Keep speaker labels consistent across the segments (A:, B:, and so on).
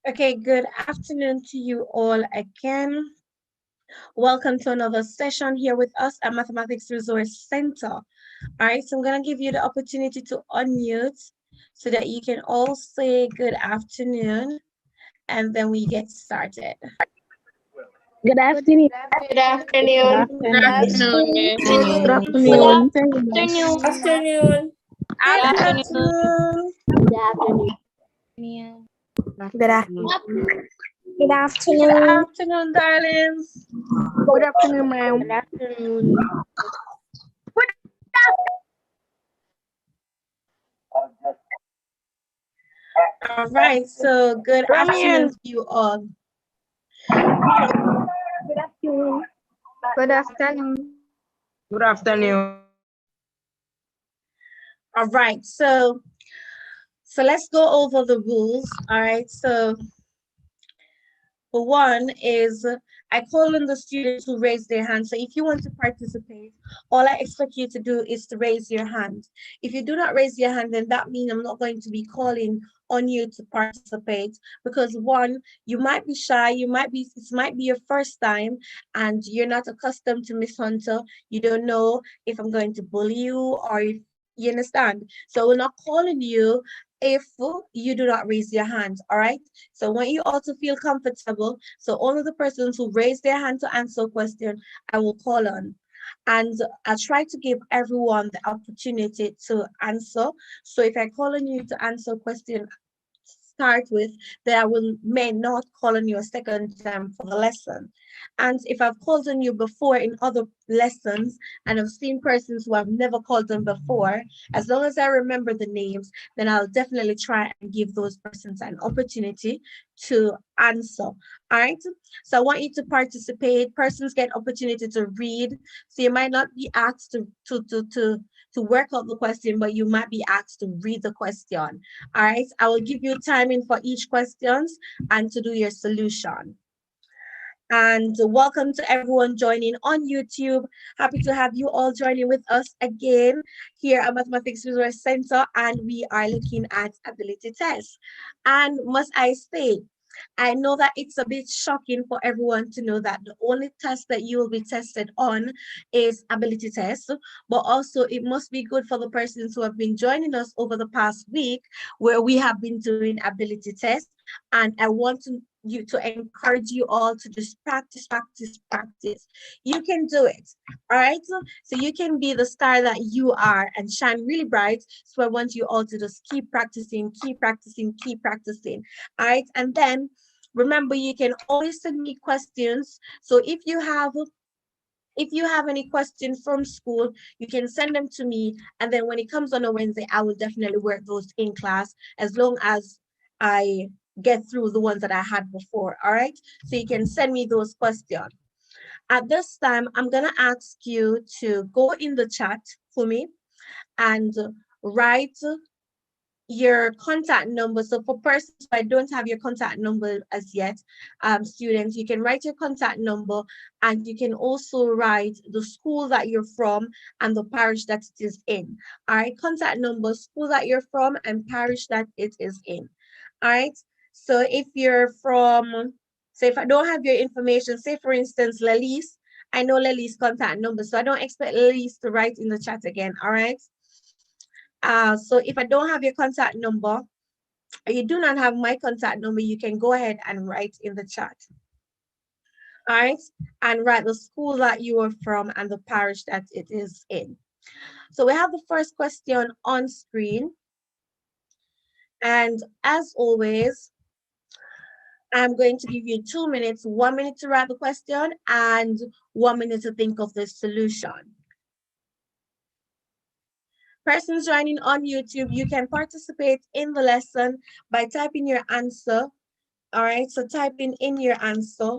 A: Okay, good afternoon to you all again. Welcome to another session here with us at Mathematics Resource Center. All right, so I'm going to give you the opportunity to unmute so that you can all say good afternoon and then we get started.
B: Good afternoon.
C: Good afternoon.
B: Good afternoon.
D: Good
B: Good
D: afternoon.
B: afternoon.
C: Afternoon.
A: Good
C: Afternoon.
A: afternoon.
B: Good afternoon.
D: Good afternoon.
B: Good
A: Good
B: afternoon.
A: afternoon, darlings.
B: Good afternoon, ma'am.
C: Good afternoon.
A: All right, so good afternoon to you all.
B: Good afternoon.
C: Good afternoon.
D: Good afternoon.
A: All right, so let's go over the rules. All right, so for one is I call on the students who raise their hand. So if you want to participate, all I expect you to do is to raise your hand. If you do not raise your hand, then that means I'm not going to be calling on you to participate because one, you might be shy, it might be your first time and you're not accustomed to Miss Hunter. You don't know if I'm going to bully you or if you understand. So we're not calling you if you do not raise your hand, all right? So I want you all to feel comfortable. So only the persons who raise their hand to answer a question, I will call on. And I'll try to give everyone the opportunity to answer. So if I call on you to answer a question, start with, that may not call on you a second time for the lesson. And if I've called on you before in other lessons and I've seen persons who I've never called on before, as long as I remember the names, then I'll definitely try and give those persons an opportunity to answer. All right. So I want you to participate. Persons get opportunity to read. So you might not be asked to work out the question, but you might be asked to read the question. All right, I will give you timing for each questions and to do your solution. And welcome to everyone joining on YouTube. Happy to have you all joining with us again here at Mathematics Resource Center, and we are looking at ability tests. And must I say, I know that it's a bit shocking for everyone to know that the only test that you will be tested on is ability test, but also it must be good for the persons who have been joining us over the past week where we have been doing ability tests. And I want you to encourage you all to just practice, practice, practice. You can do it. All right. So you can be the star that you are and shine really bright. So I want you all to just keep practicing, keep practicing, keep practicing. All right. And then remember, you can always send me questions. So if you have any questions from school, you can send them to me. And then when it comes on a Wednesday, I will definitely work those in class as long as I get through the ones that I had before. All right. So you can send me those questions. At this time, I'm going to ask you to go in the chat for me and write your contact number. So for persons who I don't have your contact number as yet, students, you can write your contact number and you can also write the school that you're from and the parish that it is in. All right, contact number, school that you're from and parish that it is in. All right, so if you're from, so if I don't have your information, say for instance, Lelise, I know Lelise's contact number, so I don't expect Lelise to write in the chat again, all right? So if I don't have your contact number, or you do not have my contact number, you can go ahead and write in the chat. All right, and write the school that you are from and the parish that it is in. So we have the first question on screen. And as always, I'm going to give you 2 minutes, 1 minute to write the question and 1 minute to think of the solution. Persons joining on YouTube, you can participate in the lesson by typing your answer. All right, so typing in your answer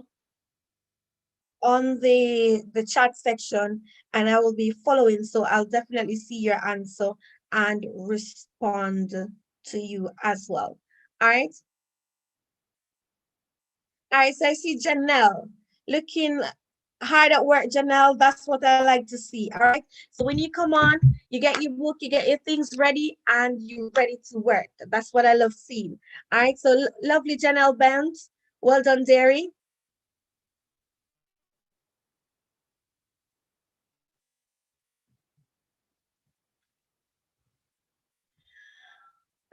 A: on the chat section and I will be following. So I'll definitely see your answer and respond to you as well. All right. All right, so I see Janelle looking hard at work, Janelle. That's what I like to see. All right. So when you come on, you get your book, you get your things ready, and you're ready to work. That's what I love seeing. All right. So lovely, Janelle Benz. Well done, Derry.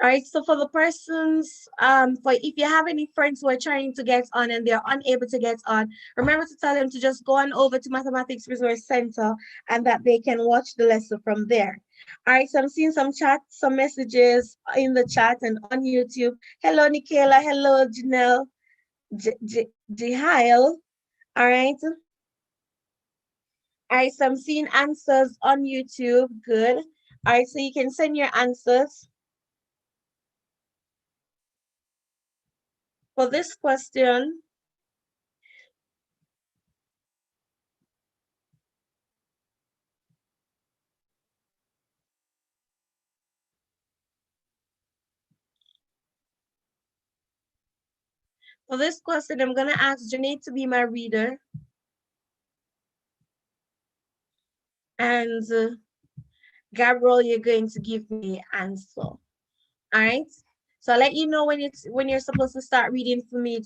A: All right, so for the persons, for if you have any friends who are trying to get on and they're unable to get on, remember to tell them to just go on over to Mathematics Resource Center and that they can watch the lesson from there. All right, so I'm seeing some chat, some messages in the chat and on YouTube. Hello, Nikela. Hello, Janelle. Jihile. All right. All right, so I'm seeing answers on YouTube. Good. All right, so you can send your answers. For this question, I'm going to ask Janae to be my reader. And Gabriel, you're going to give me answer. All right. So I'll let you know when you're supposed to start reading for me,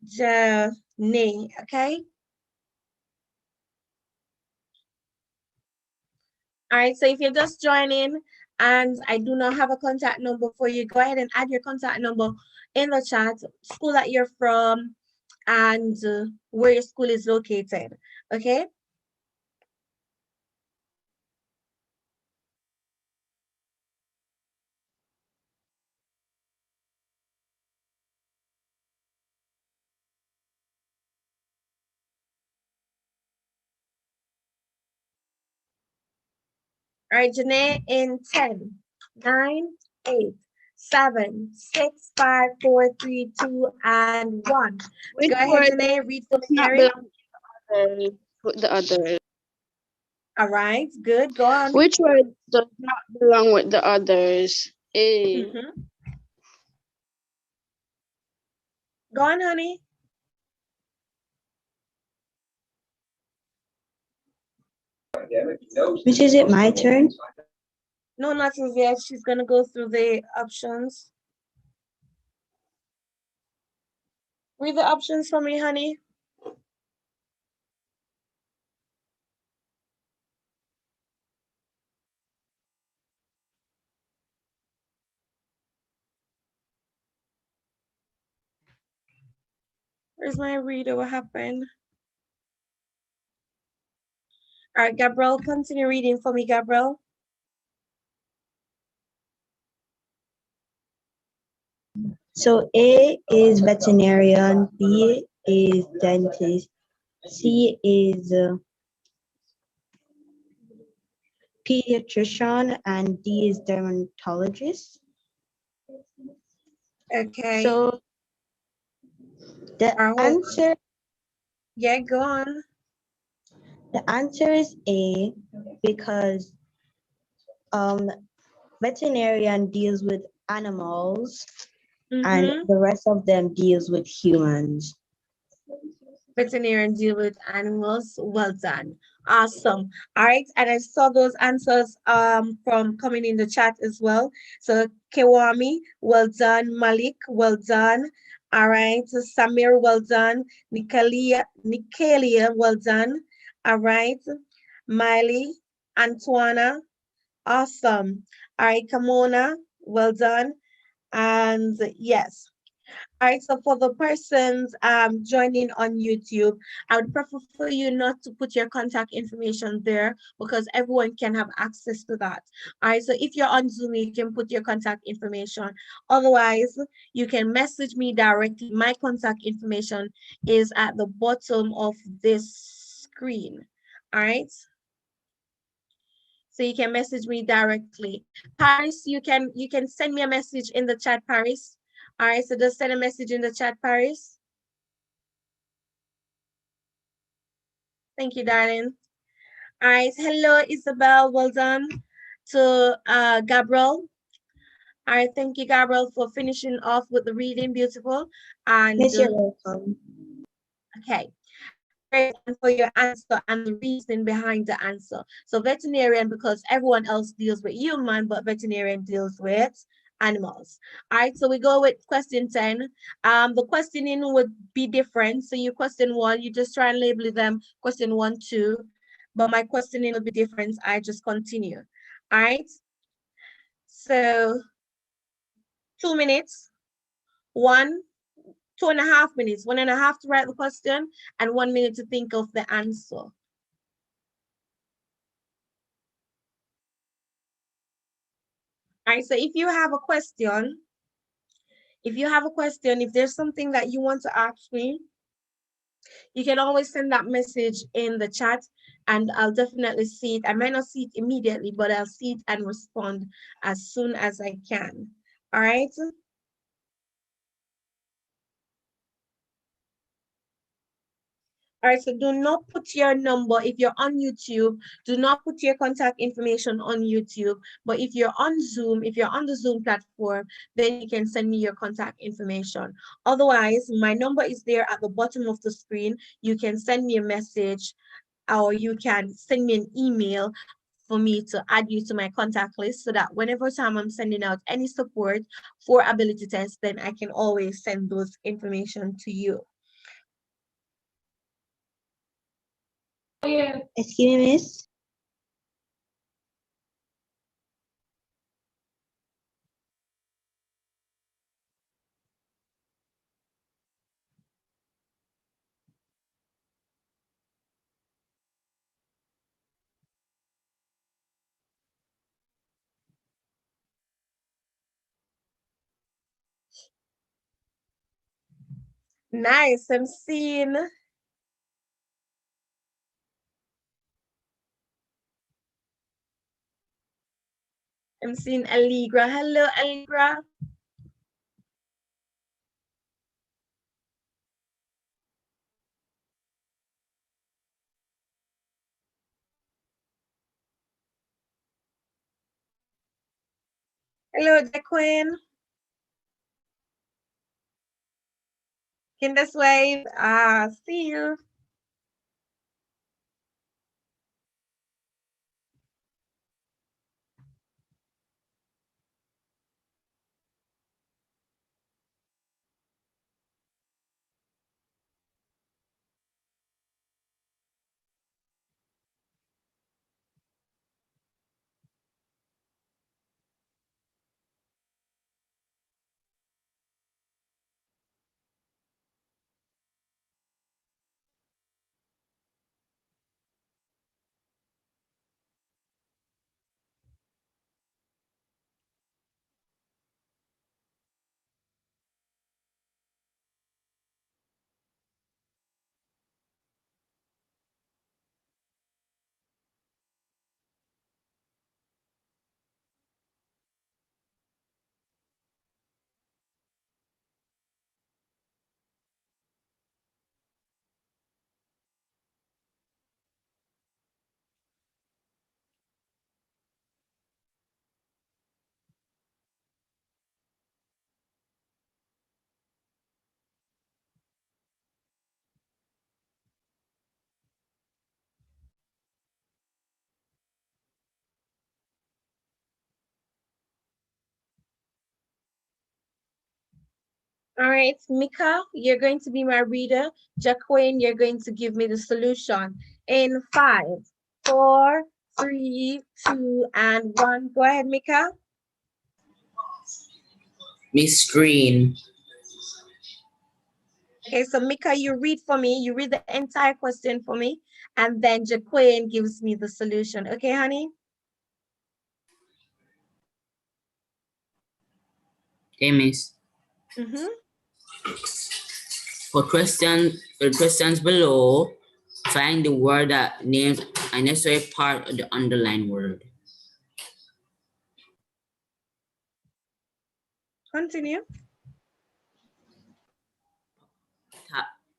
A: Janae, okay? All right, so if you're just joining and I do not have a contact number for you, go ahead and add your contact number in the chat, school that you're from, and where your school is located, okay? All right, Janae, in 10, 9, 8, 7, 6, 5, 4, 3, 2, and 1.
C: Which
A: Go ahead,
C: word
A: Janae, read for
C: does
A: me,
C: not
A: Mary.
C: belong to others? Put the others.
A: All right, good, go on.
C: Which word does not belong with the others? A.
A: Go on, honey.
B: Which is it, my turn?
A: No, not as yet. She's going to go through the options. Read the options for me, honey. Where's my reader? What happened? All right, Gabrielle, continue reading for me, Gabrielle.
B: So A is veterinarian, B is dentist, C is pediatrician, and D is dermatologist.
A: Okay.
B: So the answer
A: Yeah, go on.
B: the answer is A because veterinarian deals with animals and the rest of them deals with humans.
A: Veterinarian deal with animals. Well done. Awesome. All right. And I saw those answers from coming in the chat as well. So Kewami, well done. Malik, well done. All right. Samir, well done. Nikalia, well done. All right. Miley, Antoina, awesome. All right, Kamona, well done. And yes. All right, so for the persons joining on YouTube, I would prefer for you not to put your contact information there because everyone can have access to that. All right, so if you're on Zoom, you can put your contact information. Otherwise, you can message me directly. My contact information is at the bottom of this screen. All right. So you can message me directly. Paris, you can send me a message in the chat, Paris. All right, so just send a message in the chat, Paris. Thank you, darling. All right, hello, Isabel. Well done to Gabriel. All right, thank you, Gabriel, for finishing off with the reading. Beautiful. And
B: Yes, you're welcome.
A: okay. and for your answer and the reason behind the answer. So veterinarian, because everyone else deals with human, but veterinarian deals with animals. All right, so we go with question 10. The questioning would be different. So you question 1, you just try and label them question 1, 2, but my questioning will be different. I just continue. All right, so 2 minutes, 2.5 minutes, 1.5 to write the question and 1 minute to think of the answer. All right, so if you have a question, if there's something that you want to ask me, you can always send that message in the chat and I'll definitely see it. I might not see it immediately, but I'll see it and respond as soon as I can. All right. All right, so do not put your number, if you're on YouTube, do not put your contact information on YouTube. But if you're on Zoom, if you're on the Zoom platform, then you can send me your contact information. Otherwise, my number is there at the bottom of the screen. You can send me a message or you can send me an email for me to add you to my contact list so that whenever time I'm sending out any support for ability tests, then I can always send those information to you.
B: Excuse me, miss.
A: Nice, I'm seeing Allegra. Hello, Allegra. Hello, Jaquin. Kinder Wave. See you. All right, Mika, you're going to be my reader. Jaquin, you're going to give me the solution in 5, 4, 3, 2, and 1. Go ahead, Mika.
E: Miss Green.
A: Okay, so Mika, you read for me. You read the entire question for me, and then Jaquin gives me the solution. Okay, honey?
E: Okay, Miss. For questions below, find the word that names a necessary part of the underlined word.
A: Continue.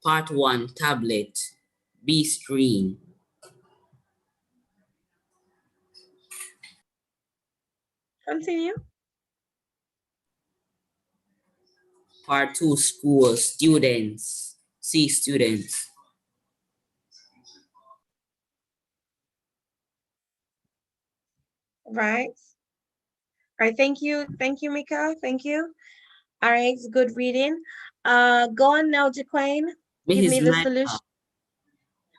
E: Part 1, tablet. B, screen.
A: Continue.
E: Part 2, school, students. C, students.
A: Right. All right, thank you, Mika, thank you. All right, it's good reading. Go on now, Jaquane. Give me
E: Mrs.
A: the
E: Mike.
A: solution.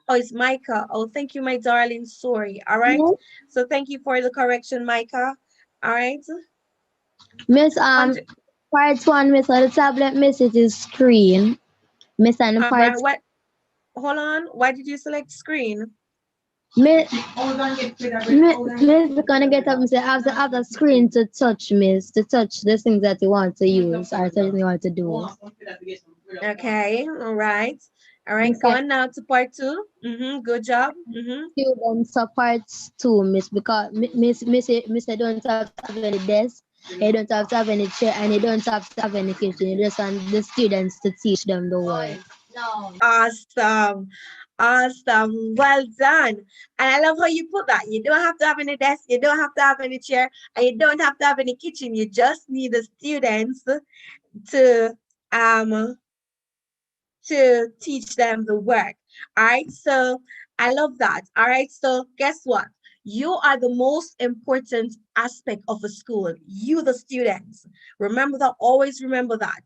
A: Oh, it's Micah. Oh, thank you, my darling. Sorry. All right. So thank you for the correction, Micah. All right.
D: Miss,
A: Hundred.
D: part one, miss, on the tablet, miss, it is screen. Miss, and the
A: All
D: part,
A: right. What? Hold on. Why did you select screen?
D: miss, miss, gonna get up and say, after screen to touch, miss, to touch the things that you want to use or something you want to do.
A: Okay. All right. All right.
D: Miss,
A: Go on now to part two. Good job.
D: students are parts too, miss, because miss, I don't have to have any desk, I don't have to have any chair, and you don't have to have any kitchen. You just want the students to teach them the word.
A: Awesome. Awesome. Well done. And I love how you put that. You don't have to have any desk, you don't have to have any chair, and you don't have to have any kitchen. You just need the students to um teach them the work. All right. So I love that. All right. So guess what? You are the most important aspect of a school. You, the students. Remember that. Always remember that.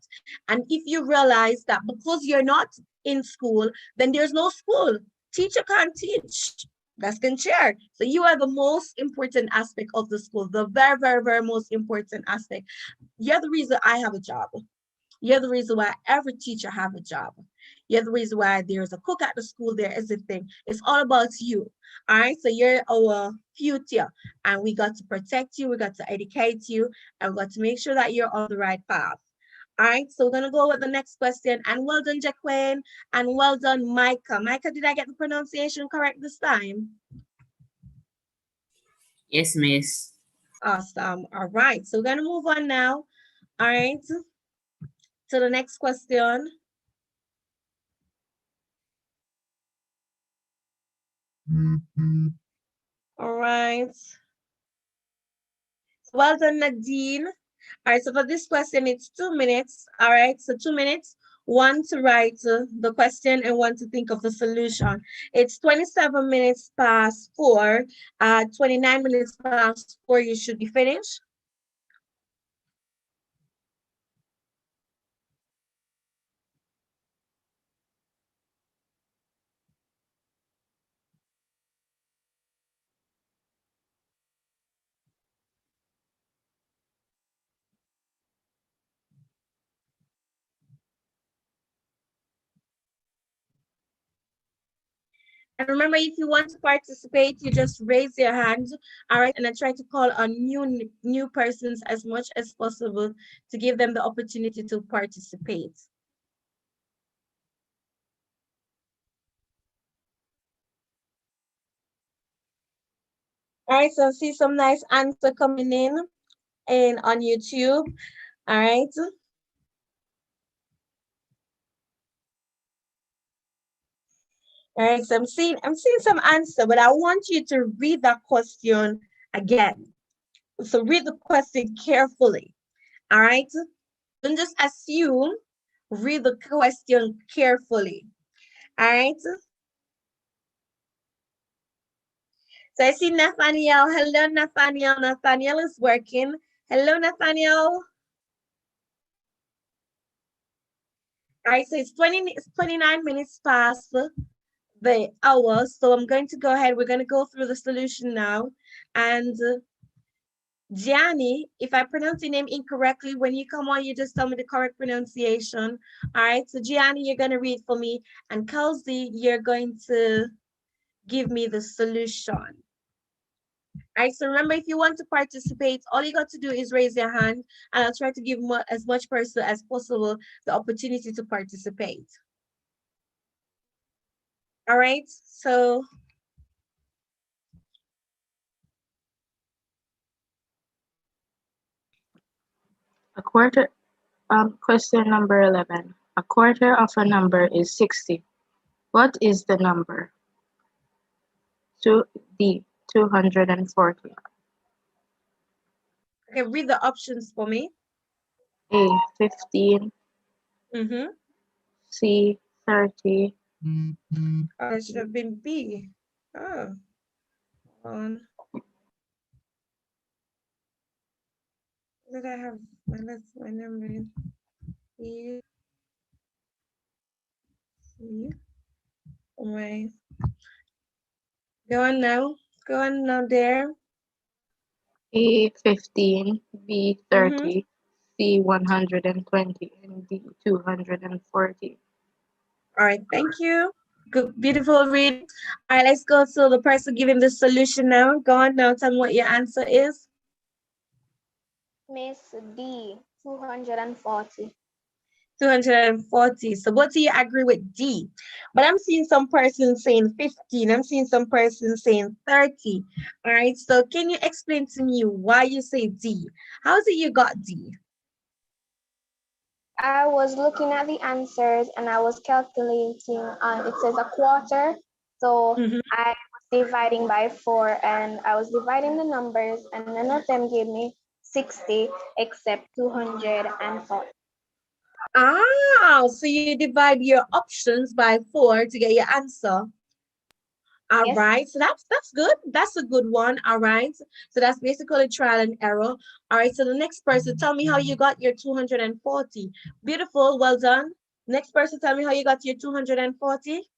A: And if you realize that because you're not in school, then there's no school. Teacher can't teach. Desk and chair. So you are the most important aspect of the school. The very, very, very most important aspect. You're the reason I have a job. You're the reason why every teacher have a job. You're the reason why there's a cook at the school, there is a thing. It's all about you. All right. So you're our future. And we got to protect you, we got to educate you, and we got to make sure that you're on the right path. All right, so we're gonna go with the next question. And well done, Jaquane, and well done, Micah. Micah, did I get the pronunciation correct this time?
E: Yes, miss.
A: Awesome. All right, so we're gonna move on now. All right, to the next question. All right. Well done, Nadine. All right, so for this question, it's 2 minutes. All right, so 2 minutes, one to write the question and one to think of the solution. It's 27 minutes past 4. 29 minutes past 4, you should be finished. And remember, if you want to participate, you just raise your hand, all right, and I try to call on new persons as much as possible to give them the opportunity to participate. All right, so I see some nice answer coming in and on YouTube. All right. All right, so I'm seeing some answer, but I want you to read that question again. So read the question carefully. All right. Don't just assume, read the question carefully. All right. So I see Nathaniel. Hello, Nathaniel. Nathaniel is working. Hello, Nathaniel. All right, so it's 29 minutes past the hour. So I'm going to go ahead. We're going to go through the solution now. And Gianni, if I pronounce your name incorrectly, when you come on, you just tell me the correct pronunciation. All right, so Gianni, you're going to read for me. And Kelsey, you're going to give me the solution. All right, so remember, if you want to participate, all you got to do is raise your hand, and I'll try to give as much person as possible the opportunity to participate. All right, so
F: A quarter, question number 11. A quarter of a number is 60. What is the number? 240.
A: okay, read the options for me.
F: A, 15.
A: Mm-hmm.
F: C, 30.
A: Oh, it should have been B. Oh, Did I have my number? E, C, Y. Go on now. Go on now there.
F: A 15, B
A: Mm-hmm.
F: 30, C 120, and D 240.
A: All right, thank you. Good, beautiful reading. All right, let's go to the person giving the solution now. Go on now, tell me what your answer is.
G: Miss D, 240.
A: 240. So both of you agree with D. But I'm seeing some person saying 15. I'm seeing some person saying 30. All right. So can you explain to me why you say D? How is it you got D?
G: I was looking at the answers and I was calculating. It says a quarter. So
A: Mhm.
G: I was dividing by 4 and I was dividing the numbers, and none of them gave me 60 except 240.
A: Ah, so you divide your options by 4 to get your answer. All
G: Yes.
A: right, so that's good. That's a good one. All right, so that's basically trial and error. All right, so the next person, tell me how you got your 240. Beautiful, well done. Next person, tell me how you got your 240.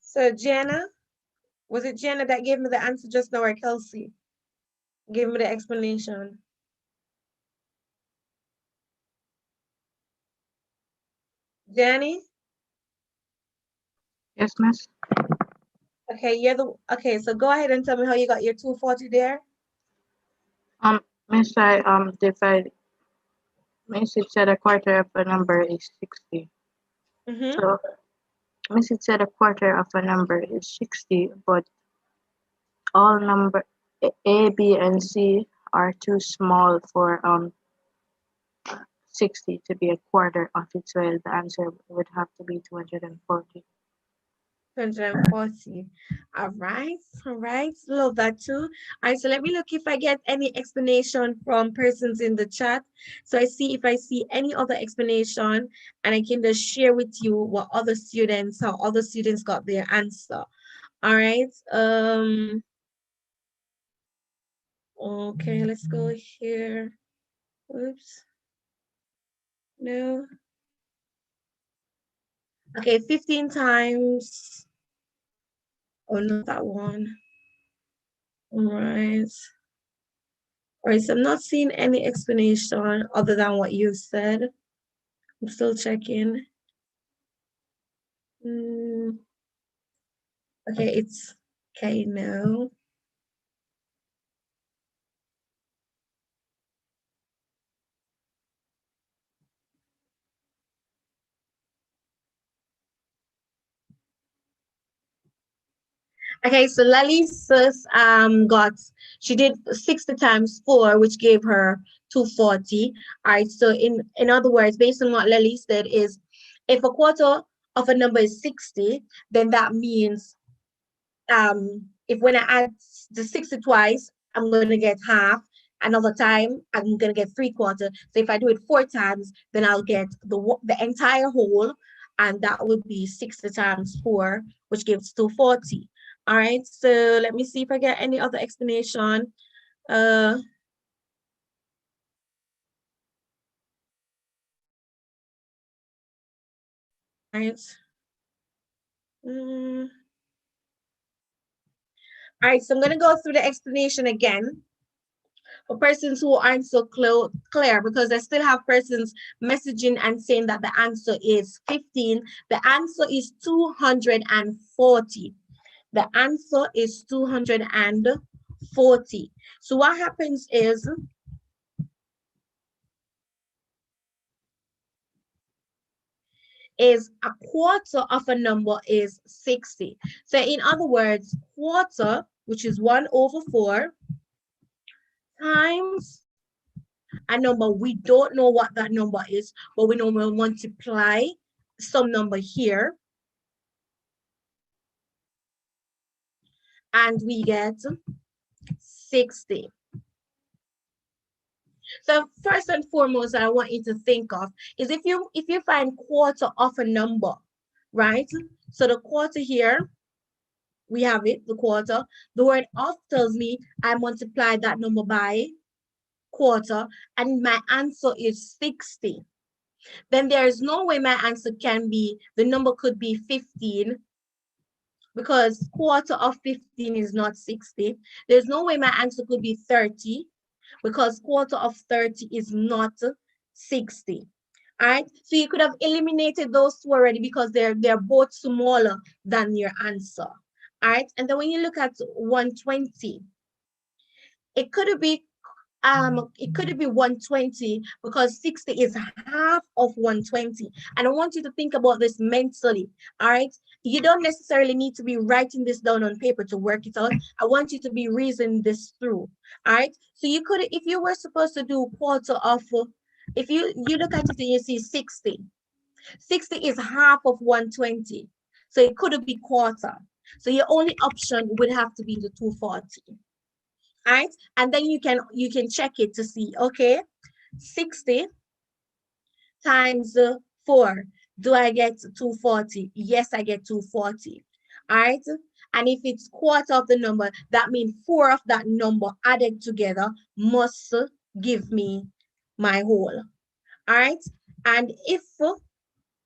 A: So Jenna, was it Jenna that gave me the answer just now, or Kelsey? Give me the explanation. Jenny?
F: Yes, miss.
A: Okay, okay, so go ahead and tell me how you got your 240 there.
F: Miss, I divide. Miss, it said a quarter of a number is 60.
A: Mm-hmm.
F: So, Miss, it said a quarter of a number is 60, but all number A, B, and C are too small for 60 to be a quarter of it, so the answer would have to be 240.
A: 240. All right. Love that too. All right, so let me look if I get any explanation from persons in the chat. So I see if I see any other explanation, and I can just share with you how other students got their answer. All right. Okay, let's go here. Oops. No. Okay, 15 times. Oh, not that one. All right. All right, so I'm not seeing any explanation other than what you said. I'm still checking. Okay, it's okay now. Okay, so Lalisa's she did 60 times 4, which gave her 240. All right, so in other words, based on what Lali said, is if a quarter of a number is 60, then that means if when I add the 60 twice, I'm going to get half. Another time, I'm going to get 3/4. So if I do it 4 times, then I'll get the entire whole, and that would be 60 times 4, which gives 240. All right, so let me see if I get any other explanation. Uh, right. Mm. All right, so I'm going to go through the explanation again for persons who aren't so clear, because I still have persons messaging and saying that the answer is 15. The answer is 240. The answer is 240. So what happens is a quarter of a number is 60. So in other words, quarter, which is 1/4, times a number, we don't know what that number is, but we know we'll multiply some number here, and we get 60. So first and foremost, I want you to think of is if you find quarter of a number, right? So the quarter here, we have it, the quarter. The word of tells me I multiply that number by quarter, and my answer is 60. Then there is no way my answer can be, the number could be 15, because quarter of 15 is not 60. There's no way my answer could be 30, because quarter of 30 is not 60. All right, so you could have eliminated those two already because they're both smaller than your answer. All right, and then when you look at 120, it could be 120 because 60 is half of 120. And I want you to think about this mentally. All right, you don't necessarily need to be writing this down on paper to work it out. I want you to be reasoning this through. All right, so you could, if you were supposed to do quarter of, if you look at it and you see 60 is half of 120, so it could be quarter. So your only option would have to be the 240. Right, and then you can check it to see, okay, 60 times 4, do I get 240? Yes, I get 240. All right, and if it's quarter of the number, that means 4 of that number added together must give me my whole. All right, and if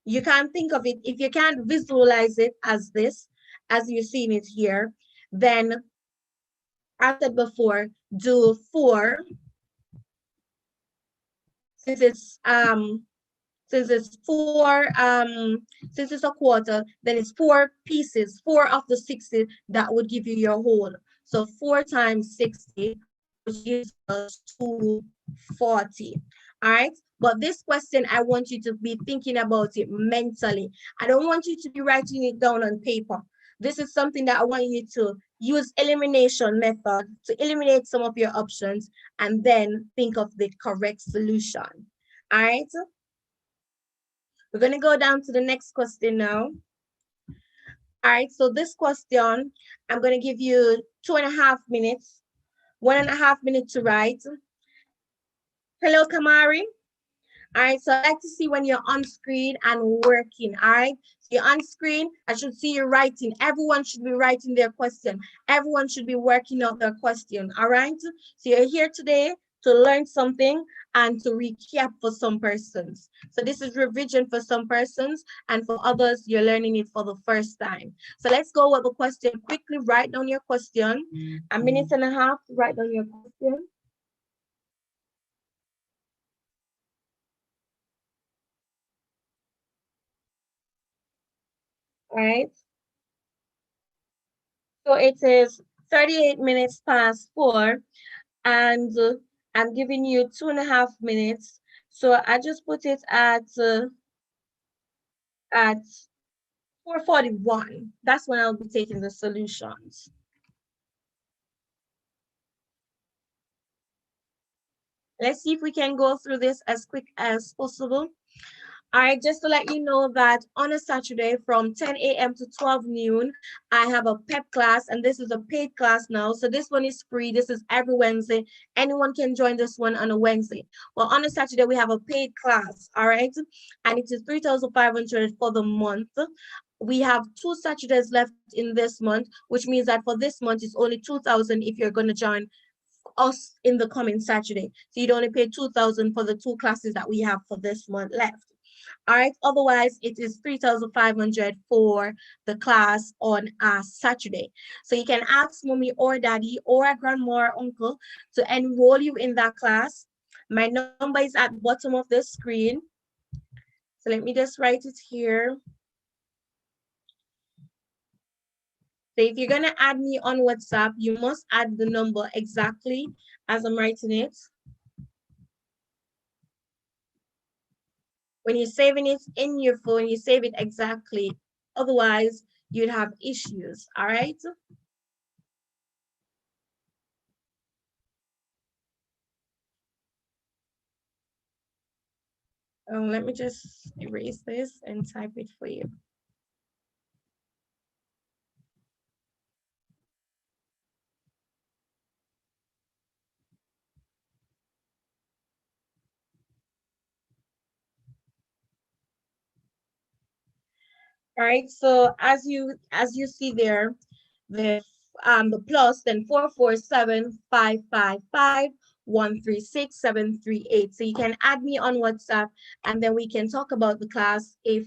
A: you can't think of it, if you can't visualize it as this, as you're seeing it here, then I said before, do 4, since it's since it's 4 since it's a quarter, then it's 4 pieces, 4 of the 60 that would give you your whole. So 4 times 60, which gives us 240. All right, but this question, I want you to be thinking about it mentally. I don't want you to be writing it down on paper. This is something that I want you to use elimination method to eliminate some of your options and then think of the correct solution. All right, we're going to go down to the next question now. All right, so this question, I'm going to give you 2.5 minutes, 1.5 minutes to write. Hello, Kamari. All right, so I like to see when you're on screen and working. All right, so you're on screen, I should see you writing. Everyone should be writing their question. Everyone should be working out their question. All right, so you're here today to learn something and to recap for some persons. So this is revision for some persons, and for others, you're learning it for the first time. So let's go with the question. Quickly write down your question. 1.5 minutes to write down your question. All right. So it is 38 minutes past 4, and I'm giving you 2.5 minutes. So I just put it at 4:41. That's when I'll be taking the solutions. Let's see if we can go through this as quick as possible. All right, just to let you know that on a Saturday from 10 a.m. to 12 noon, I have a PEP class, and this is a paid class now. So this one is free. This is every Wednesday. Anyone can join this one on a Wednesday. Well, on a Saturday, we have a paid class, all right? And it is 3,500 for the month. We have 2 Saturdays left in this month, which means that for this month, it's only 2,000 if you're going to join us in the coming Saturday. So you'd only pay 2,000 for the 2 classes that we have for this month left. All right, otherwise it is 3,500 for the class on a Saturday. So you can ask mommy or daddy or a grandma or uncle to enroll you in that class. My number is at the bottom of the screen. So let me just write it here. So if you're gonna add me on WhatsApp, you must add the number exactly as I'm writing it. When you're saving it in your phone, you save it exactly. Otherwise, you'd have issues, all right? Let me just erase this and type it for you. All right, so as you see there, the plus, then 447-555-136-738. So you can add me on WhatsApp, and then we can talk about the class if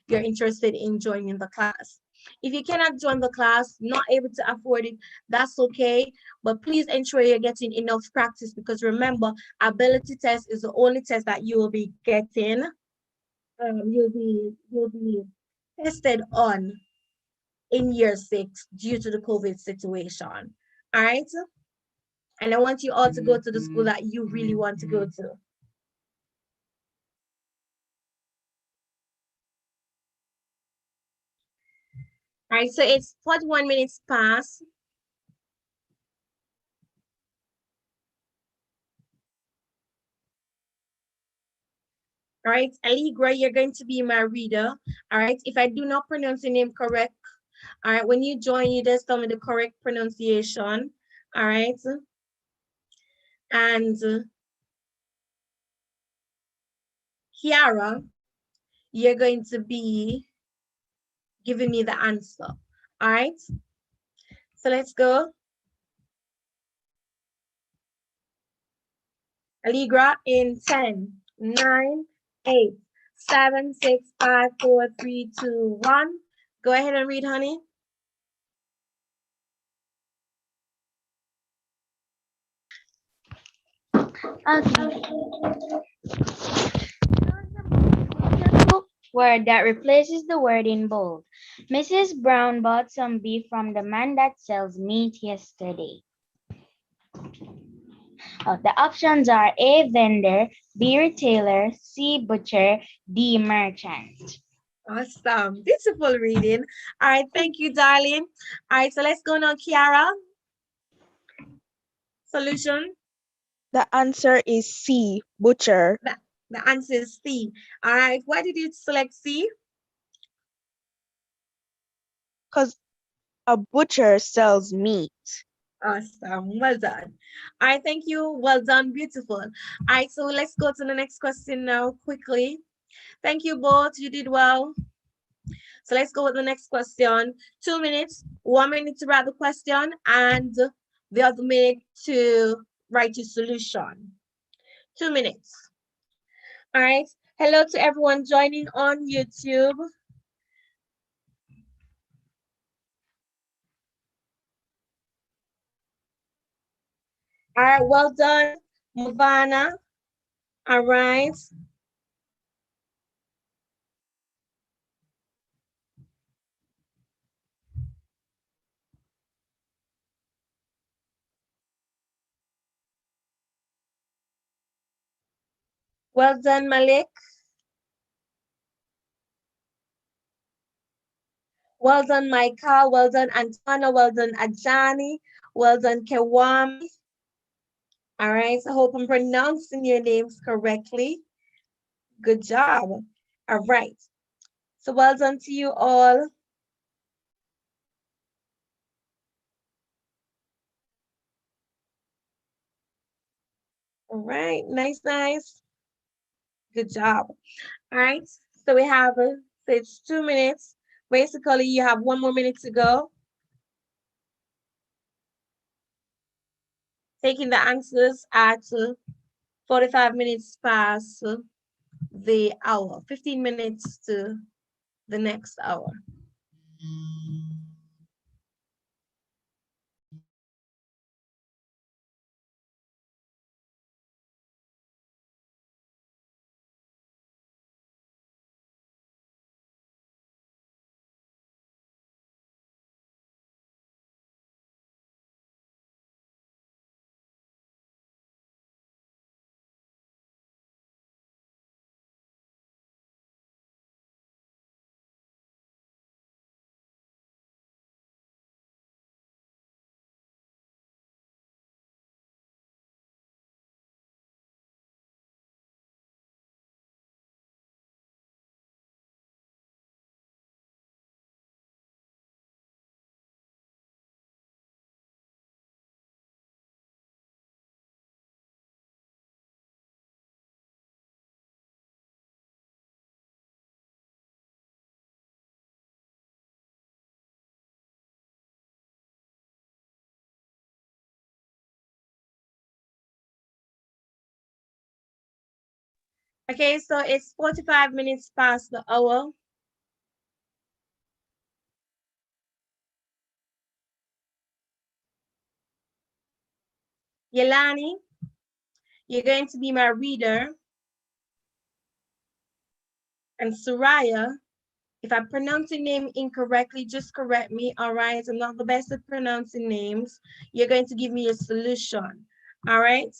A: you're interested in joining the class. If you cannot join the class, not able to afford it, that's okay. But please ensure you're getting enough practice, because remember, ability test is the only test that you will be getting. You'll be tested on in year 6 due to the COVID situation. All right. And I want you all to go to the school that you really want to go to. All right. So it's 41 minutes past. All right. Allegra, you're going to be my reader. All right. If I do not pronounce your name correct, all right, when you join, you just tell me the correct pronunciation. All right. And Kiara, you're going to be giving me the answer. All right. So let's go. Allegra, in 10, 9, 8, 7, 6, 5, 4, 3, 2, 1. Go ahead and read, honey.
H: Okay. Word that replaces the word in bold. Mrs. Brown bought some beef from the man that sells meat yesterday. The options are A, vendor, B, retailer, C, butcher, D, merchant.
A: Awesome. Beautiful reading. All right. Thank you, darling. All right. So let's go now, Kiara. Solution.
C: The answer is C, butcher.
A: The answer is C. All right. Why did you select C?
C: Because a butcher sells meat.
A: Awesome. Well done. All right. Thank you. Well done. Beautiful. All right. So let's go to the next question now quickly. Thank you both. You did well. So let's go with the next question. 2 minutes, 1 minute to write the question, and the other minute to write your solution. 2 minutes. All right. Hello to everyone joining on YouTube. All right. Well done, Mavana. All right. Well done, Malik. Well done, Michael. Well done, Antana. Well done, Ajani. Well done, Kewami. All right. I hope I'm pronouncing your names correctly. Good job. All right. So well done to you all. All right. Nice, nice. Good job. All right. So we have, so it's 2 minutes. Basically, you have 1 more minute to go. Taking the answers at 45 minutes past the hour, 15 minutes to the next hour. Okay, so it's 45 minutes past the hour. Yelani, you're going to be my reader. And Soraya, if I pronounce your name incorrectly, just correct me, all right? I'm not the best at pronouncing names. You're going to give me a solution, all right?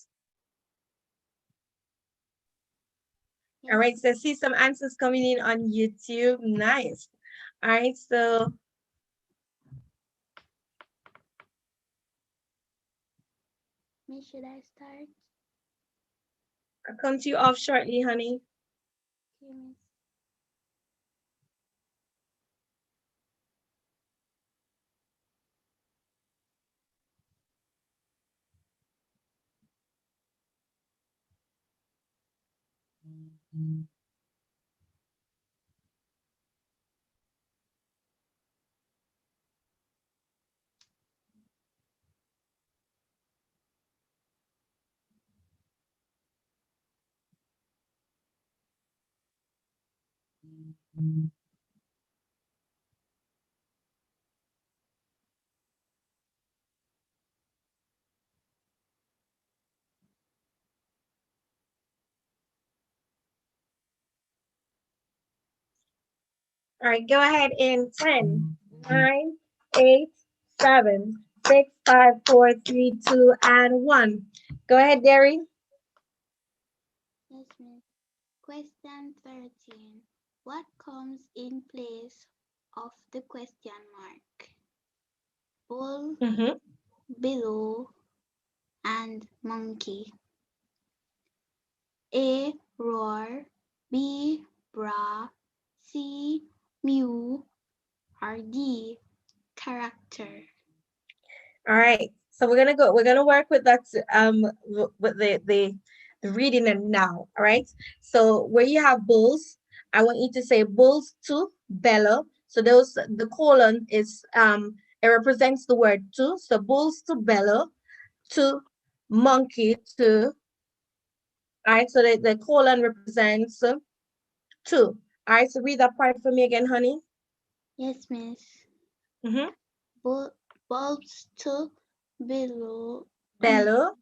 A: All right, so I see some answers coming in on YouTube. Nice. All right, so
H: Should I start?
A: I'll come to you off shortly, honey.
H: Okay, miss.
A: All right, go ahead in 10, 9, 8, 7, 6, 5, 4, 3, 2, and 1. Go ahead, Derry.
H: Yes, miss. Question 13. What comes in place of the question mark? Bull, below, and monkey. A, roar. B, bra. C, mew. Or D, character.
A: All right, so we're gonna work with that with the reading it now. All right, so where you have bulls, I want you to say bulls to bellow. So those, the colon is it represents the word to. So bulls to bellow, to monkey to. All right, so the colon represents two. All right, so read that part for me again, honey.
H: Yes, miss.
A: Mm-hmm.
H: Bulbs to below.
A: Bellow.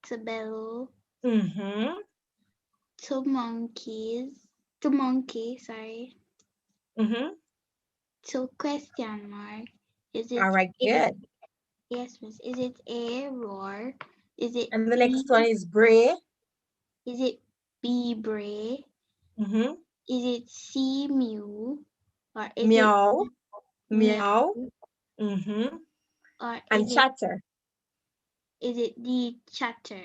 H: To bellow.
A: Mm-hmm.
H: To monkeys. To monkey, sorry.
A: Mm-hmm.
H: To question mark. Is it
A: All right, good.
H: Yes, miss. Is it A, roar? Is it
A: And the
H: B?
A: next one is bray.
H: Is it B, bray?
A: Mm-hmm.
H: Is it C, mew? Or is
A: Meow.
H: it
A: Meow. Mm-hmm.
H: Or
A: And chatter.
H: is it D, chatter?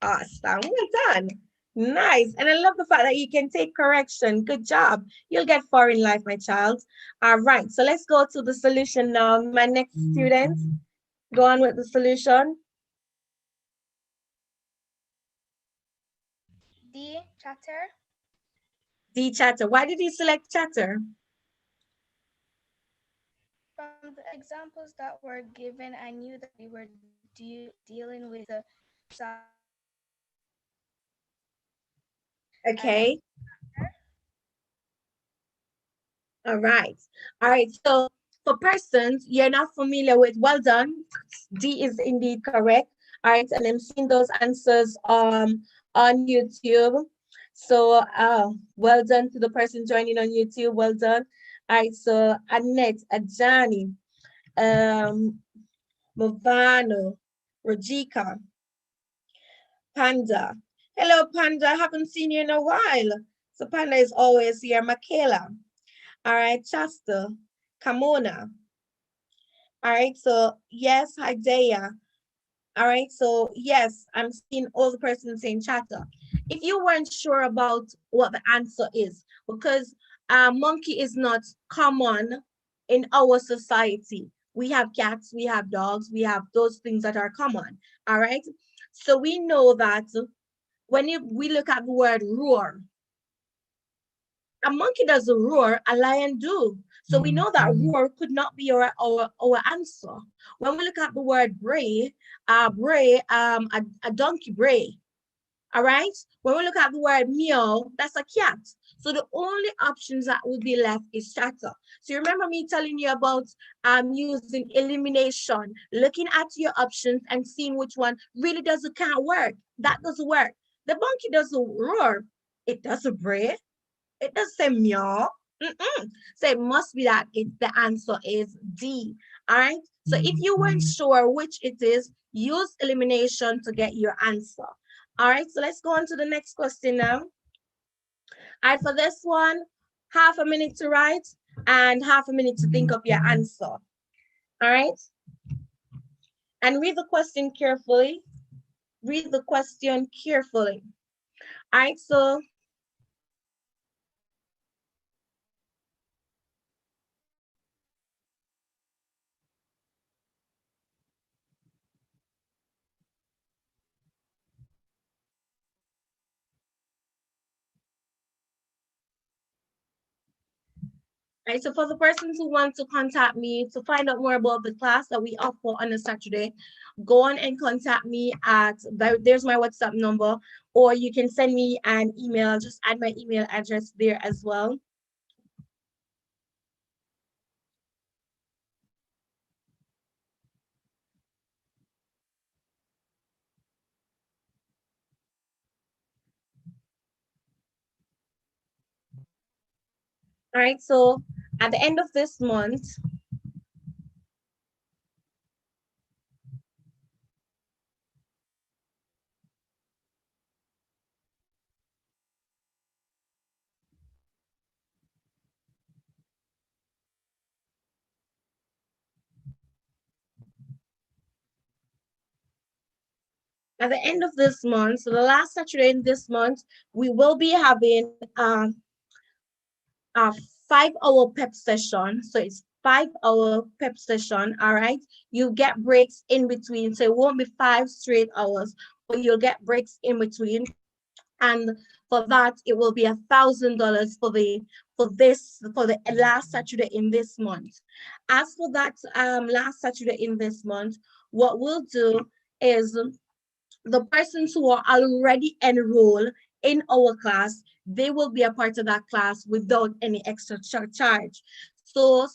A: Awesome. Well done. Nice. And I love the fact that you can take correction. Good job. You'll get far in life, my child. All right. So let's go to the solution now. My next student, go on with the solution.
G: D, chatter.
A: D, chatter. Why did you select chatter?
G: From the examples that were given, I knew that we were dealing with the
A: Okay. All right. All right. So for persons you're not familiar with, well done. D is indeed correct. All right. And I'm seeing those answers on YouTube. So well done to the person joining on YouTube. Well done. All right. So Annette, Ajani, Movano, Rajika, Panda. Hello, Panda. I haven't seen you in a while. So Panda is always here. Michaela. All right, Shasta, Kamona. All right, so yes, Hidea. All right, so yes, I'm seeing all the persons saying chatter. If you weren't sure about what the answer is, because monkey is not common in our society. We have cats, we have dogs, we have those things that are common. All right, so we know that when we look at the word roar, a monkey doesn't roar, a lion do. So we know that roar could not be our answer. When we look at the word bray, a donkey bray. All right. When we look at the word meow, that's a cat. So the only options that would be left is chatter. So you remember me telling you about using elimination, looking at your options and seeing which one really can't work. That doesn't work. The monkey doesn't roar. It doesn't bray. It doesn't say meow. So it must be that the answer is D. All right. So if you weren't sure which it is, use elimination to get your answer. All right. So let's go on to the next question now. All right. For this one, half a minute to write and half a minute to think of your answer. All right. And read the question carefully. Read the question carefully. All right. So right, so for the persons who want to contact me to find out more about the class that we offer on a Saturday, go on and contact me at, there's my WhatsApp number, or you can send me an email, just add my email address there as well. All right, so at the end of this month, so the last Saturday in this month, we will be having a 5-hour PEP session. So it's 5-hour PEP session. All right. You get breaks in between. So it won't be 5 straight hours, but you'll get breaks in between. And for that, it will be $1,000 for the last Saturday in this month. As for that last Saturday in this month, what we'll do is the persons who are already enrolled in our class, they will be a part of that class without any extra charge. So,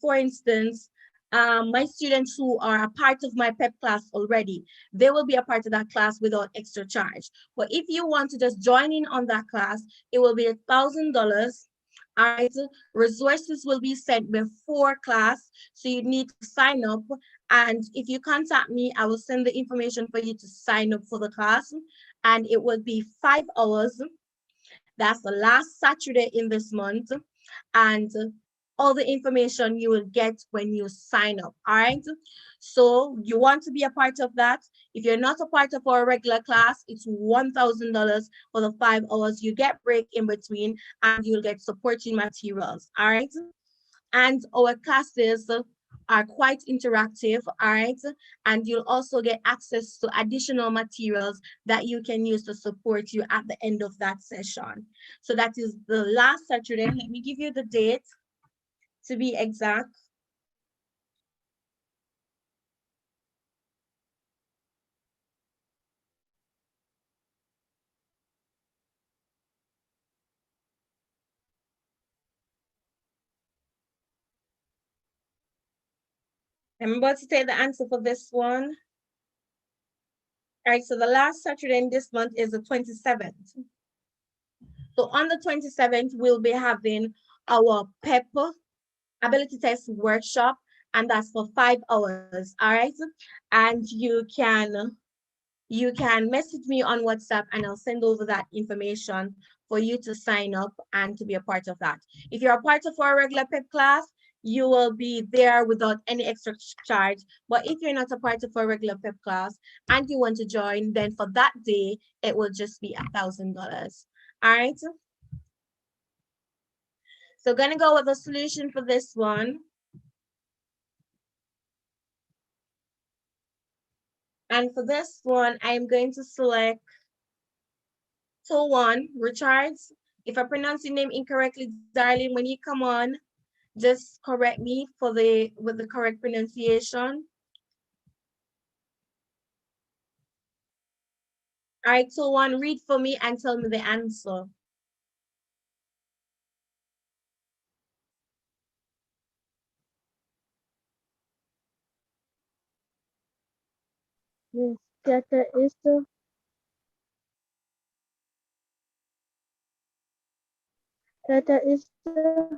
A: for instance, my students who are a part of my PEP class already, they will be a part of that class without extra charge. But if you want to just join in on that class, it will be $1,000. All right, resources will be sent before class, so you need to sign up. And if you contact me, I will send the information for you to sign up for the class. And it will be 5 hours. That's the last Saturday in this month. And all the information you will get when you sign up. All right. So you want to be a part of that. If you're not a part of our regular class, it's $1,000 for the 5 hours. You get break in between and you'll get supporting materials. All right. And our classes are quite interactive, all right? And you'll also get access to additional materials that you can use to support you at the end of that session. So that is the last Saturday. Let me give you the date to be exact. I'm about to take the answer for this one. All right, so the last Saturday in this month is the 27th. So on the 27th, we'll be having our PEP ability test workshop, and that's for 5 hours, all right? And you can message me on WhatsApp and I'll send over that information for you to sign up and to be a part of that. If you're a part of our regular PEP class, you will be there without any extra charge. But if you're not a part of our regular PEP class and you want to join, then for that day, it will just be $1,000. All right. So gonna go with the solution for this one. And for this one, I'm going to select tool 1, Richards. If I pronounce your name incorrectly, darling, when you come on, just correct me with the correct pronunciation. All right, so one, read for me and tell me the answer.
D: Yes, cattle is the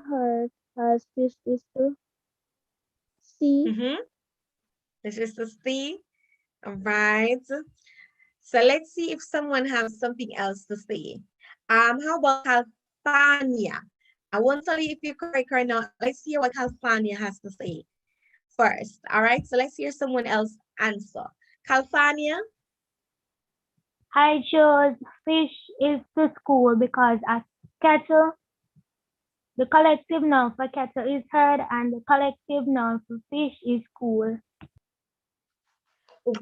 D: heart, as fish is the sea.
A: This is the C. All right. So let's see if someone has something else to say. How about California? I won't tell you if you're correct or not. Let's hear what California has to say first. All right. So let's hear someone else answer. California.
I: I chose fish is the school because as cattle, the collective noun for cattle is herd and the collective noun for fish is school.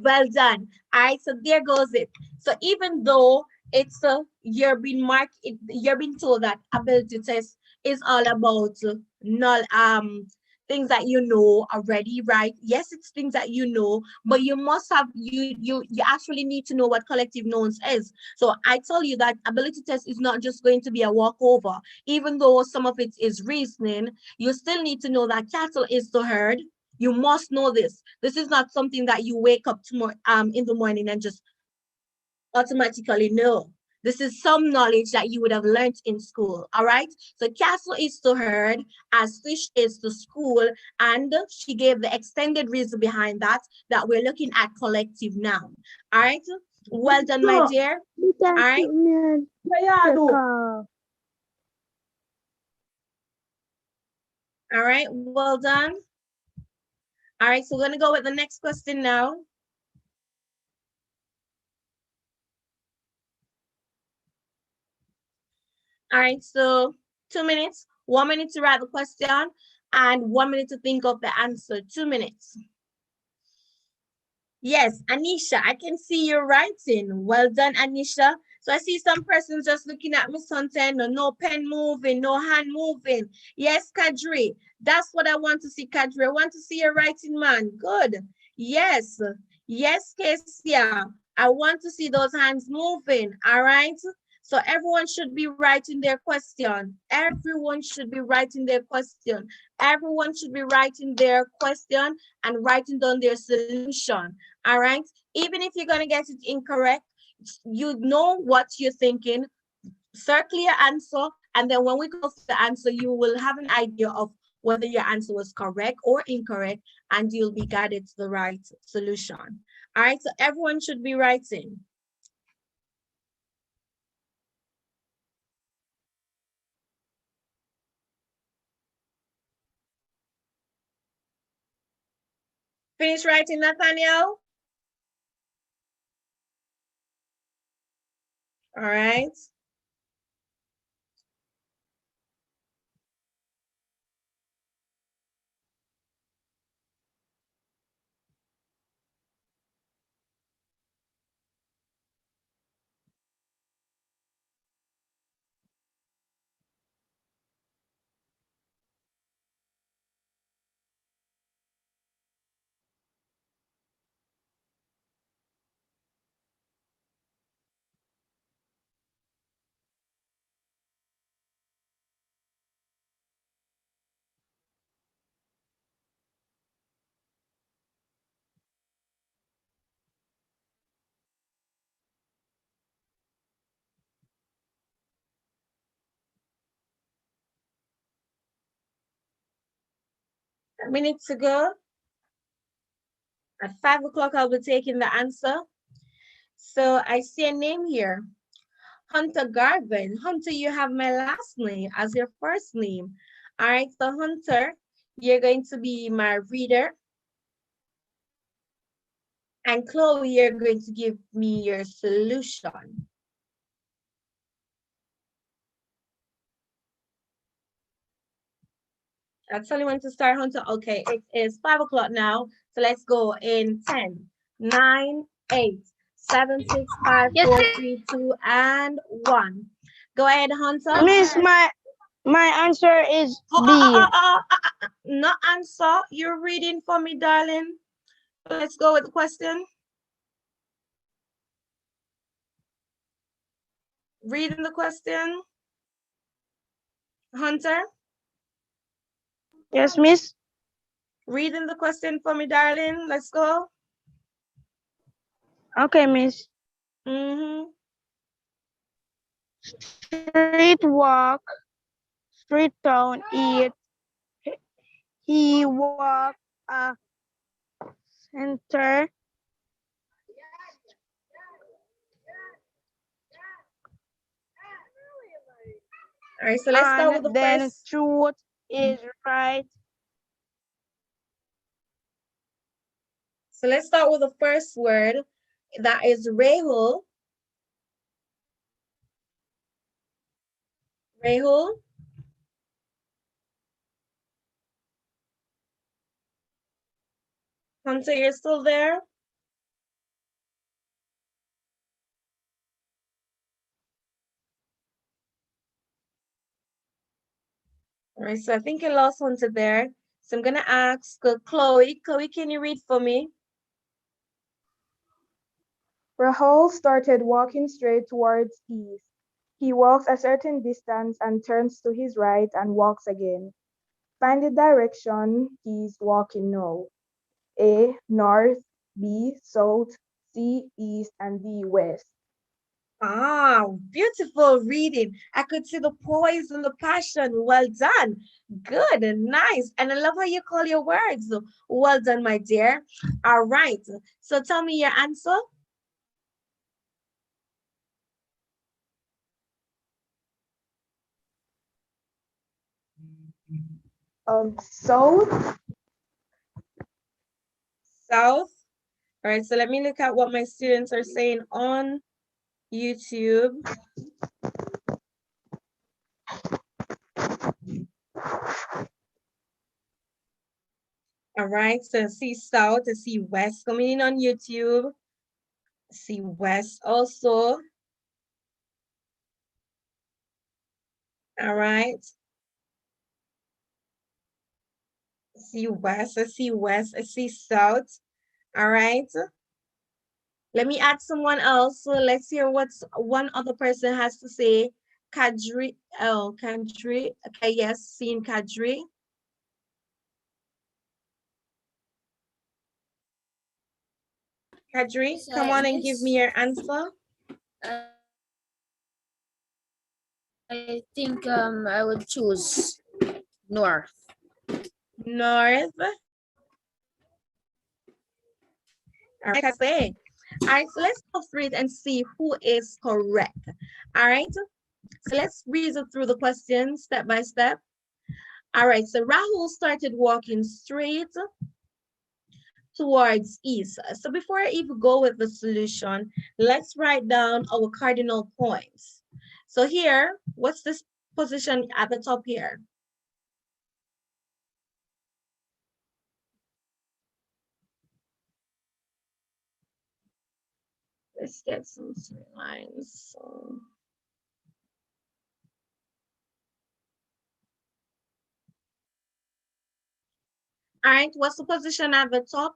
A: Well done. All right, so there goes it. So even though it's you're being marked, you're being told that ability test is all about null things that you know already, right? Yes, it's things that you know, but you must have you actually need to know what collective nouns is. So I tell you that ability test is not just going to be a walkover. Even though some of it is reasoning, you still need to know that cattle is the herd. You must know this. This is not something that you wake up tomorrow in the morning and just automatically know. This is some knowledge that you would have learned in school. All right. So castle is to herd, as fish is to school, and she gave the extended reason behind that we're looking at collective noun. All right. Well done, my dear. All right. All right. Well done. All right. So we're gonna go with the next question now. All right, so 2 minutes, 1 minute to write the question, and 1 minute to think of the answer. 2 minutes. Yes, Anisha, I can see your writing. Well done, Anisha. So I see some persons just looking at Miss Hunter, no pen moving, no hand moving. Yes, Kadri, that's what I want to see, Kadri. I want to see your writing, man. Good. Yes, yes, Kesia. I want to see those hands moving, all right? So everyone should be writing their question. Everyone should be writing their question. Everyone should be writing their question and writing down their solution. All right. Even if you're going to get it incorrect, you know what you're thinking. Circle your answer. And then when we go for the answer, you will have an idea of whether your answer was correct or incorrect, and you'll be guided to the right solution. All right. So everyone should be writing. Finish writing, Nathaniel. All right. A minute to go. At 5 o'clock, I'll be taking the answer. So I see a name here. Hunter Garvin. Hunter, you have my last name as your first name. All right, so Hunter, you're going to be my reader. And Chloe, you're going to give me your solution. That's only when to start, Hunter. Okay, it is 5 o'clock now. So let's go in 10, 9, 8, 7, 6, 5, 4, 3, 2, and 1. Go ahead, Hunter.
C: Miss, my answer is B.
A: Not answer. You're reading for me, darling. Let's go with the question. reading the question? Hunter?
C: Yes, Miss.
A: Reading the question for me, darling. Let's go.
C: Okay, Miss. Street walk, street town eat. He walk a center.
A: All right, so let's start with the
C: Then
A: first.
C: truth is right.
A: So let's start with the first word. That is Rahul. Rahul. Hunter, you're still there? All right, so I think I lost Hunter there. So I'm gonna ask Chloe. Chloe, can you read for me?
J: Rahul started walking straight towards east. He walks a certain distance and turns to his right and walks again. Find the direction he's walking now. A, north, B, south, C, east, and D, west.
A: Ah, beautiful reading. I could see the poise and the passion. Well done. Good and nice. And I love how you call your words. Well done, my dear. All right. So tell me your answer.
J: South.
A: South. All right, so let me look at what my students are saying on YouTube. All right, so see south, I see west coming in on YouTube. See west also. All right. See west, I see west, I see south. All right. Let me add someone else. So let's hear what one other person has to say. Kadri, oh, Kadri. Okay, yes, seen Kadri. Kadri, come on and give me your answer.
K: I think I would choose north.
A: North. All right, I say. All right, so let's go through it and see who is correct. All right, so let's read through the questions step by step. All right, so Rahul started walking straight towards east. So before I even go with the solution, let's write down our cardinal points. So here, what's this position at the top here? Let's get some straight lines. So. All right, what's the position at the top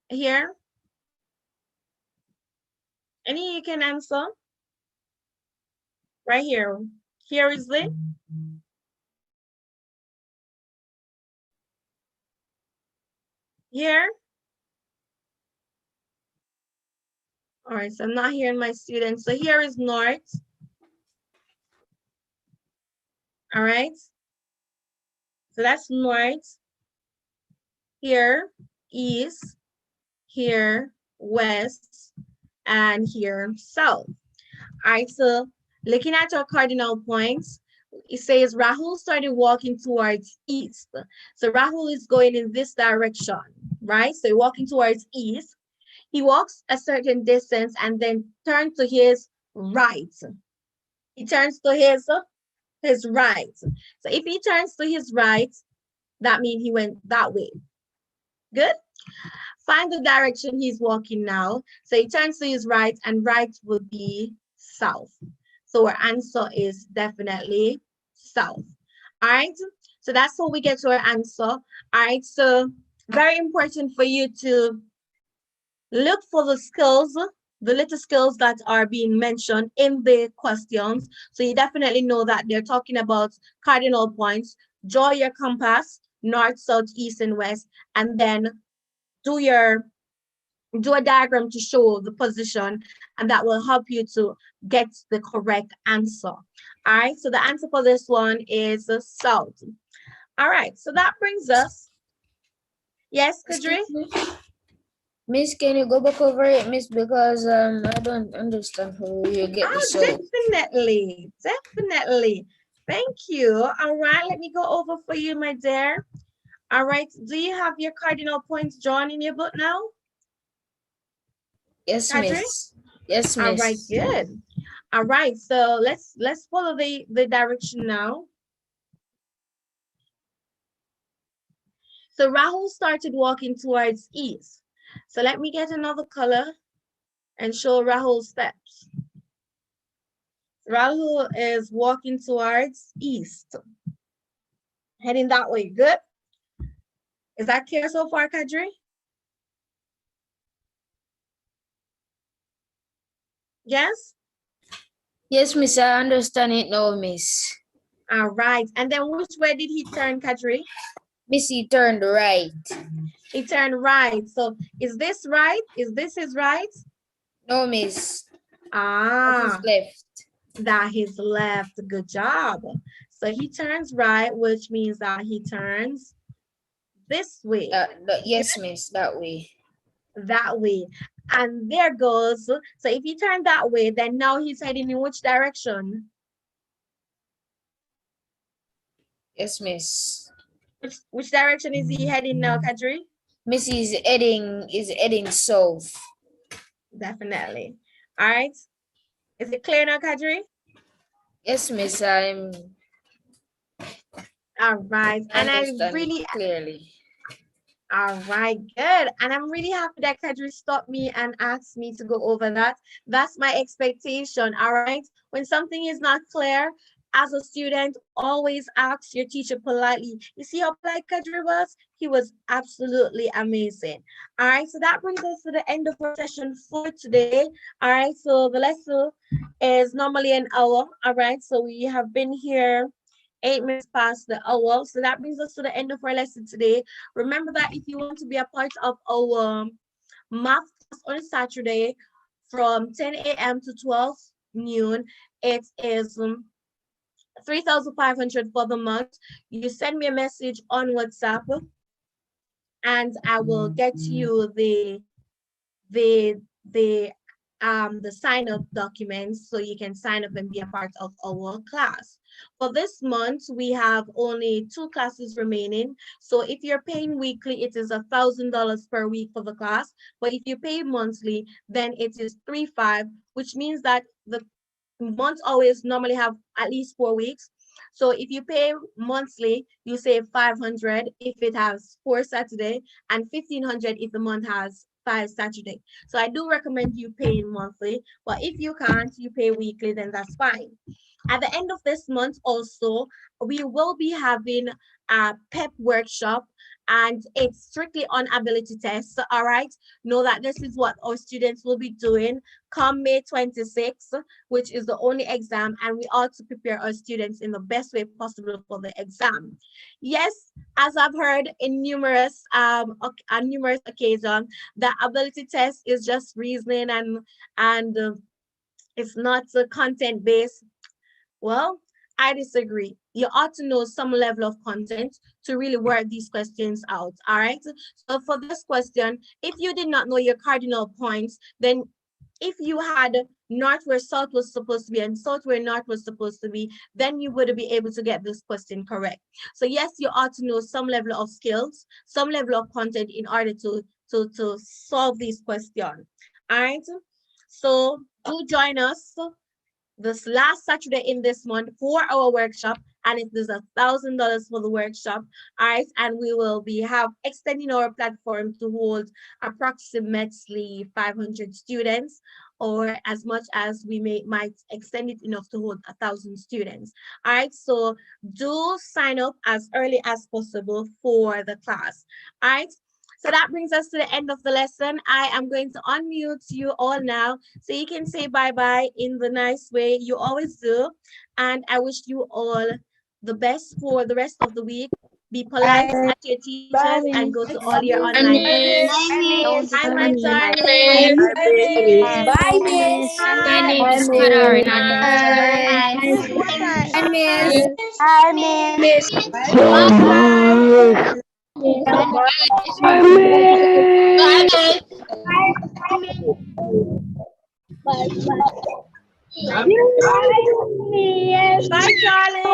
A: here? Any you can answer? Right here. Here is it. Here. All right, so I'm not hearing my students. So here is north. All right. So that's north. Here, east. Here, west. And here, south. All right, so looking at our cardinal points, it says Rahul started walking towards east. So Rahul is going in this direction, right? So walking towards east. He walks a certain distance and then turns to his right. He turns to his right. So if he turns to his right, that means he went that way. Good? Find the direction he's walking now. So he turns to his right, and right would be south. So our answer is definitely south. All right, so that's how we get to our answer. All right, so very important for you to look for the skills the little skills that are being mentioned in the questions. So you definitely know that they're talking about cardinal points. Draw your compass, north, south, east, and west, and then do a diagram to show the position, and that will help you to get the correct answer. All right, so the answer for this one is south. All right, so that brings us, yes, Kadri?
K: Miss, can you go back over it, Miss? Because I don't understand how you get the show.
A: Definitely, definitely. Thank you. All right, let me go over for you, my dear. All right, do you have your cardinal points drawn in your book now?
K: Yes,
A: Kadri?
K: Miss. Yes, Miss.
A: All right, good. All right, so let's follow the direction now. So Rahul started walking towards east. So let me get another color and show Rahul's steps. Rahul is walking towards east. Heading that way, good? Is that clear so far, Kadri? Yes?
K: Yes, Miss, I understand it now, Miss.
A: All right, and then which way did he turn, Kadri?
K: Miss, he turned right.
A: He turned right. So is this right? Is this his right?
K: No, Miss.
A: Ah,
K: left.
A: That is left. Good job. So he turns right, which means that he turns this way.
K: Yes, Miss, that way.
A: That way. And there goes. So if he turned that way, then now he's heading in which direction?
K: Yes, Miss.
A: Which direction is he heading now, Kadri?
K: Miss is heading south.
A: Definitely. All right. Is it clear now, Kadri?
K: Yes, Miss,
A: all right. And I really
K: clearly.
A: All right, good. And I'm really happy that Kadri stopped me and asked me to go over that. That's my expectation, all right? When something is not clear, as a student, always ask your teacher politely. You see how polite Kadri was? He was absolutely amazing. All right, so that brings us to the end of our session for today. All right, so the lesson is normally an hour, all right? So we have been here 8 minutes past the hour. So that brings us to the end of our lesson today. Remember that if you want to be a part of our math class on Saturday from 10 a.m. to 12 noon, it is 3,500 for the month. You send me a message on WhatsApp and I will get you the sign up documents so you can sign up and be a part of our class. For this month, we have only 2 classes remaining. So if you're paying weekly, it is $1,000 per week for the class. But if you pay monthly, then it is 3,500, which means that the months always normally have at least 4 weeks. So if you pay monthly, you save 500 if it has 4 Saturday and 1,500 if the month has 5 Saturday. So I do recommend you paying monthly, but if you can't, you pay weekly, then that's fine. At the end of this month also, we will be having a PEP workshop and it's strictly on ability tests. All right, know that this is what our students will be doing come May 26th, which is the only exam, and we ought to prepare our students in the best way possible for the exam. Yes, as I've heard in numerous occasions, the ability test is just reasoning and it's not content based. Well, I disagree. You ought to know some level of content to really work these questions out, all right? So for this question, if you did not know your cardinal points, then if you had north where south was supposed to be and south where north was supposed to be, then you would be able to get this question correct. So yes, you ought to know some level of skills, some level of content in order to solve these questions, all right? So do join us this last Saturday in this month for our workshop, and it is $1,000 for the workshop. All right, and we will be extending our platform to hold approximately 500 students, or as much as we might extend it enough to hold 1,000 students. All right, so do sign up as early as possible for the class. All right. So that brings us to the end of the lesson. I am going to unmute you all now so you can say bye-bye in the nice way you always do. And I wish you all the best for the rest of the week. Be polite at your teachers and go to all your online classes.
F: Don't
A: Hi, my
F: disrespect
A: darling.
K: Bye, Miss.
A: Bye.
K: Miss.
B: Bye.
K: Bye, Miss.
F: Hi, Miss.
A: Bye. Bye, darling.